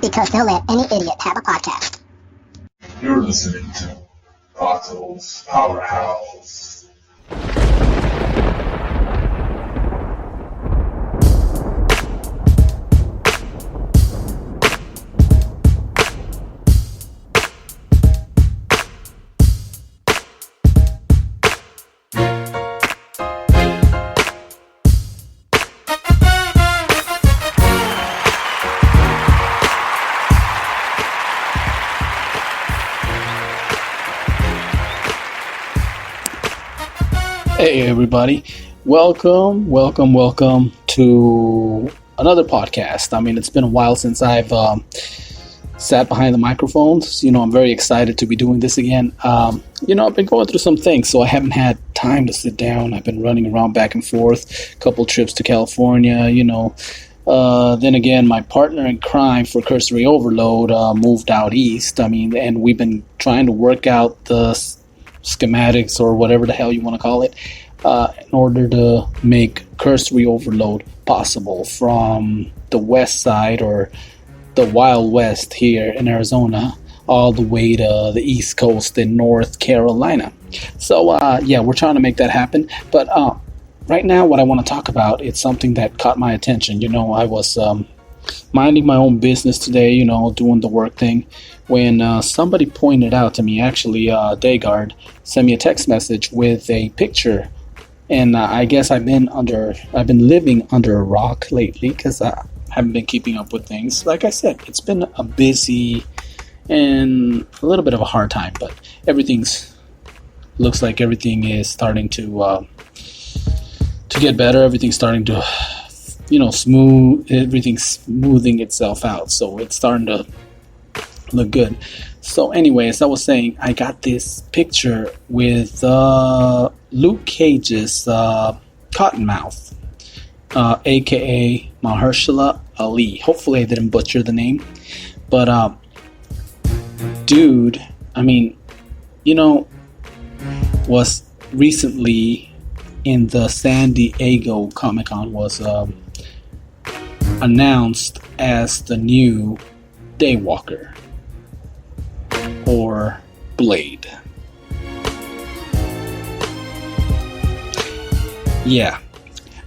because they'll let any idiot have a podcast. You're listening to Otto's Powerhouse. Hey everybody, welcome to another podcast. I mean, it's been a while since I've sat behind the microphones. I'm very excited to be doing this again. I've been going through some things, so I haven't had time to sit down. I've been running around back and forth, a couple trips to California, then again, my partner in crime for Cursory Overload moved out east. And we've been trying to work out the schematics or whatever the hell you want to call it in order to make Cursory Overload possible from the west side or the Wild West here in Arizona all the way to the East Coast in North Carolina. So we're trying to make that happen. But right now what I want to talk about, it's something that caught my attention. I was minding my own business today, doing the work thing, when somebody pointed out to me, actually Dagard sent me a text message with a picture. And I guess I've been living under a rock lately because I haven't been keeping up with things. Like I said, it's been a busy and a little bit of a hard time, but looks like everything is starting to get better. Everything's starting to everything's smoothing itself out, so it's starting to look good. So anyways, I was saying I got this picture with Luke Cage's Cottonmouth, aka Mahershala Ali. Hopefully I didn't butcher the name, but dude, was recently in the San Diego Comic-Con, was announced as the new Daywalker or Blade. Yeah.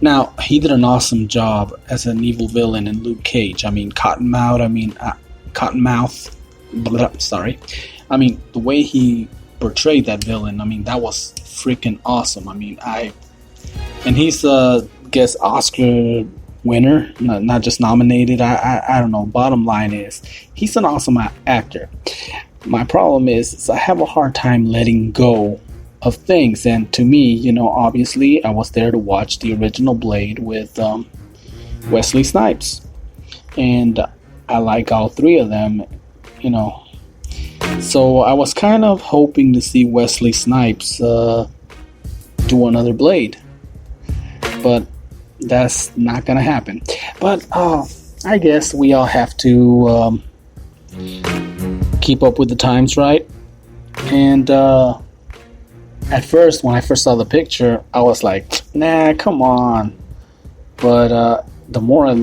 Now, he did an awesome job as an evil villain in Luke Cage. Cottonmouth. Sorry. The way he portrayed that villain, that was freaking awesome. And he's guess Oscar winner, not just nominated. I don't know. Bottom line is, he's an awesome actor. My problem is I have a hard time letting go of things. And to me, obviously, I was there to watch the original Blade with Wesley Snipes. And I like all three of them, So I was kind of hoping to see Wesley Snipes do another Blade. But that's not gonna happen. But I guess we all have to keep up with the times, right? And at first, when I first saw the picture, I was like, nah, come on. But the more I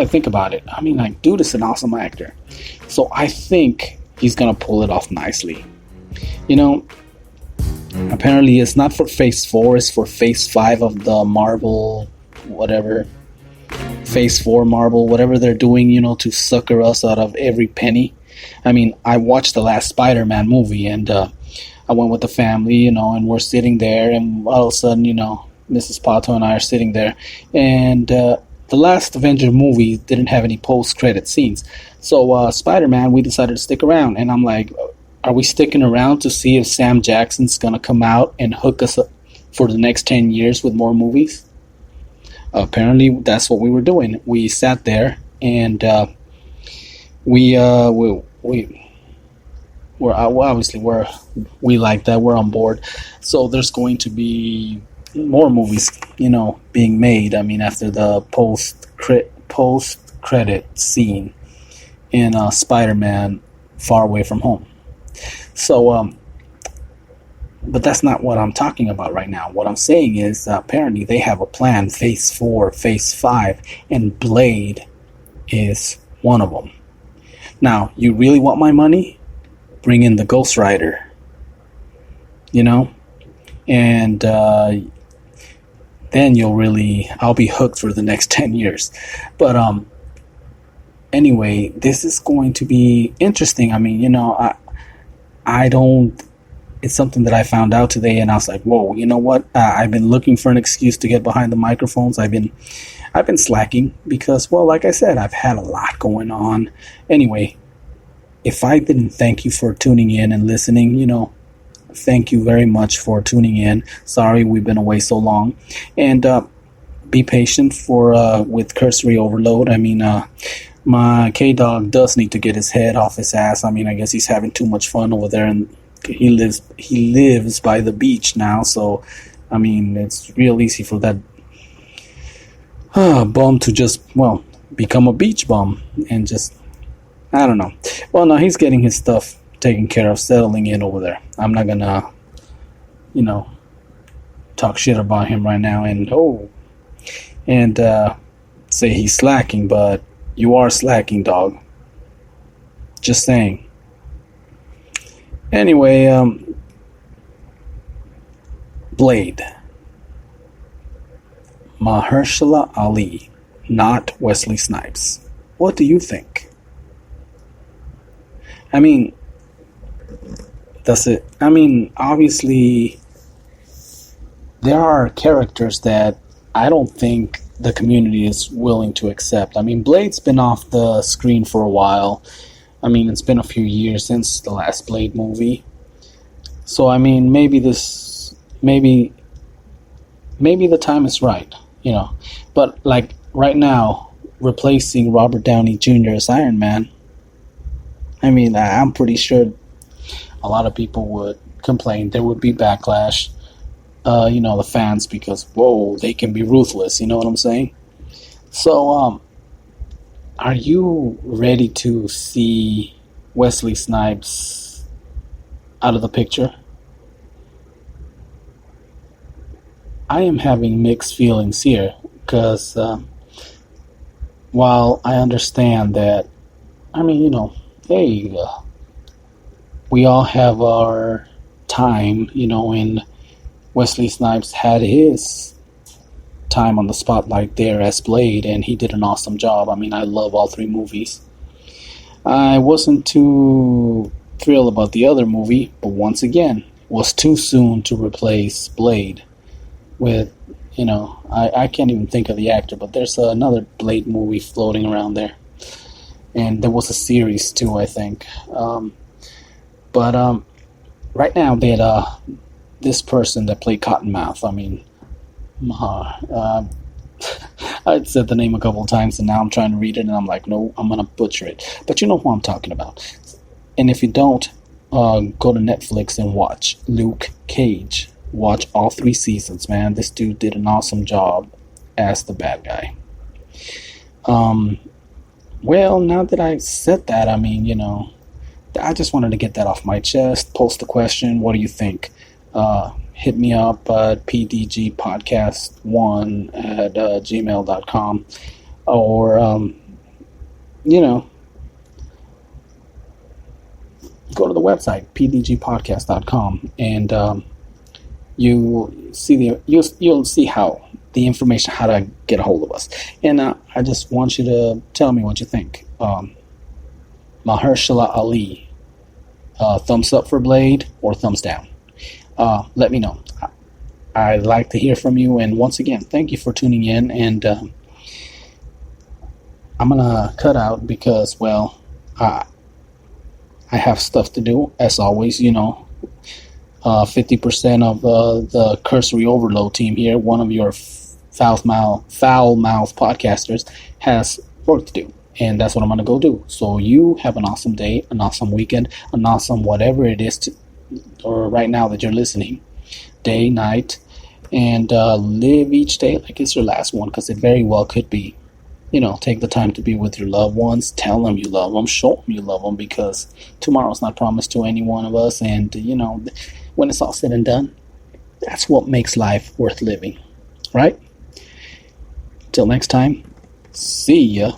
think about it, dude is an awesome actor. So I think he's gonna pull it off nicely. Apparently it's not for Phase 4, it's for Phase 5 of the Marvel, whatever. Phase 4 Marvel, whatever they're doing, to sucker us out of every penny. I watched the last Spider-Man movie, and I went with the family, and we're sitting there, and all of a sudden, Mrs. Pato and I are sitting there, and the last Avenger movie didn't have any post-credit scenes. So Spider-Man, we decided to stick around, and I'm like, are we sticking around to see if Sam Jackson's going to come out and hook us up for the next 10 years with more movies? Apparently, that's what we were doing. We sat there, and we like that. We're on board. So there's going to be more movies, being made. After the post-credit scene in Spider-Man Far Away From Home. So, but that's not what I'm talking about right now. What I'm saying is apparently they have a plan, Phase 4, Phase 5, and Blade is one of them. Now, you really want my money? Bring in the Ghost Rider. And then I'll be hooked for the next 10 years. But anyway, this is going to be interesting. I mean, it's something that I found out today, and I was like, whoa, you know what? I've been looking for an excuse to get behind the microphones. I've been slacking because, well, like I said, I've had a lot going on. Anyway, if I didn't thank you for tuning in and listening, thank you very much for tuning in. Sorry we've been away so long. And be patient with cursory overload. I mean, my K-Dog does need to get his head off his ass. I mean, I guess he's having too much fun over there, and he lives by the beach now. So, I mean, it's real easy for that bum to just, become a beach bum and just, I don't know. Well, no, he's getting his stuff taken care of, settling in over there. I'm not gonna, talk shit about him right now and say he's slacking, but you are slacking, dog. Just saying. Anyway, Blade. Mahershala Ali, not Wesley Snipes. What do you think? I mean, obviously, there are characters that I don't think the community is willing to accept. I mean, Blade's been off the screen for a while. I mean, it's been a few years since the last Blade movie. So, I mean, maybe the time is right, But, like, right now, replacing Robert Downey Jr. as Iron Man, I mean, I'm pretty sure a lot of people would complain. There would be backlash, the fans, because, whoa, they can be ruthless, you know what I'm saying? So, are you ready to see Wesley Snipes out of the picture? I am having mixed feelings here, because while I understand that, hey, we all have our time, and Wesley Snipes had his time on the spotlight there as Blade, and he did an awesome job. I mean, I love all three movies. I wasn't too thrilled about the other movie, but once again, it was too soon to replace Blade with, I can't even think of the actor, but there's another Blade movie floating around there. And there was a series too, I think. But right now, they had this person that played Cottonmouth. I mean, I'd said the name a couple of times, and now I'm trying to read it, and I'm like, no, I'm going to butcher it. But you know who I'm talking about. And if you don't, go to Netflix and watch Luke Cage. Watch all 3 seasons, man. This dude did an awesome job as the bad guy. Well, now that I said that, I mean, I just wanted to get that off my chest. Post the question. What do you think? Hit me up at pdgpodcast1@gmail.com, or go to the website pdgpodcast.com, and you'll see how the information, how to get a hold of us. And I just want you to tell me what you think. Mahershala Ali, thumbs up for Blade or thumbs down? Let me know. I'd like to hear from you. And once again, thank you for tuning in. And I'm gonna cut out because, well, I have stuff to do, as always. 50% of the cursory overload team here, one of your foul-mouthed podcasters, has work to do, and that's what I'm going to go do. So you have an awesome day, an awesome weekend, an awesome whatever it is or right now that you're listening, day, night, and live each day like it's your last one, because it very well could be. Take the time to be with your loved ones. Tell them you love them. Show them you love them, because tomorrow's not promised to any one of us. And, when it's all said and done, that's what makes life worth living. Right? Till next time, see ya.